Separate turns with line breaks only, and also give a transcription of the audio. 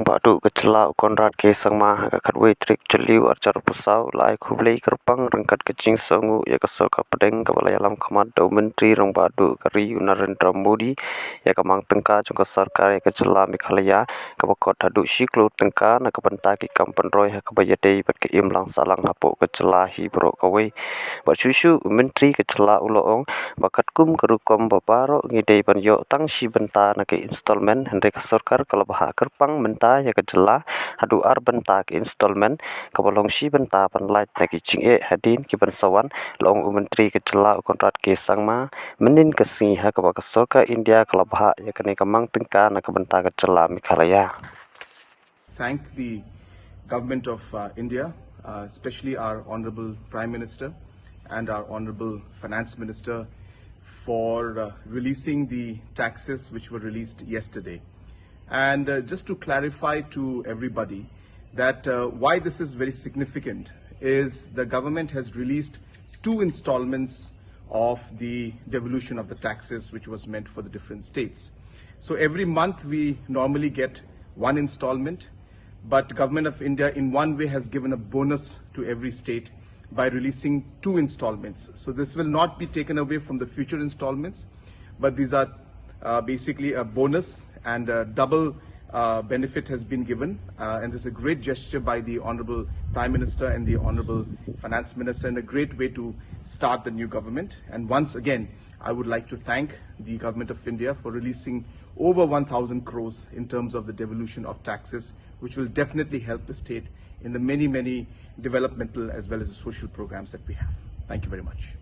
badu kecela konrad ke sangma ka khatwei trik cheliu archar pusau lai khublei kerpang rengkat kecing songu ya kasor ka pedeng ka balai alam khamat do menteri rong badu kari Narendra Modi ya kamang tengka chung ka sarkar ya kecela Meghalaya ka bakot hadu siklo tengka na ka banta ki kampan roy ha ka bayadei bat ke imlang salang hapo kecela hi bro kawei ba susu menteri kecela uloong bakat kum kerukom babaro ngidei ban yo tang si benta na ke installment hende ka sarkar kalau bah kerpang benta ya kecela hadu ar benta ke installment kabolong si benta pan light na ki chinge hadin ki ban sawan long menteri kecela kontrat ke sangma menin ke si ha ka sarkar India kalau bah ya kene kamang tengka na ka benta kecela Meghalaya.
Thank the government of India, especially our Honorable Prime Minister and our Honorable Finance Minister for releasing the taxes which were released yesterday. And just to clarify to everybody that why this is very significant is the government has released 2 installments of the devolution of the taxes which was meant for the different states. So every month we normally get 1 installment, but Government of India in one way has given a bonus to every state by releasing 2 installments. So this will not be taken away from the future installments, but these are basically a bonus and a double benefit has been given, and this is a great gesture by the Honorable Prime Minister and the Honorable Finance Minister, and a great way to start the new government. And once again, I would like to thank the Government of India for releasing over 1,000 crores in terms of the devolution of taxes, which will definitely help the state in the many developmental as well as the social programs that we have. Thank you very much.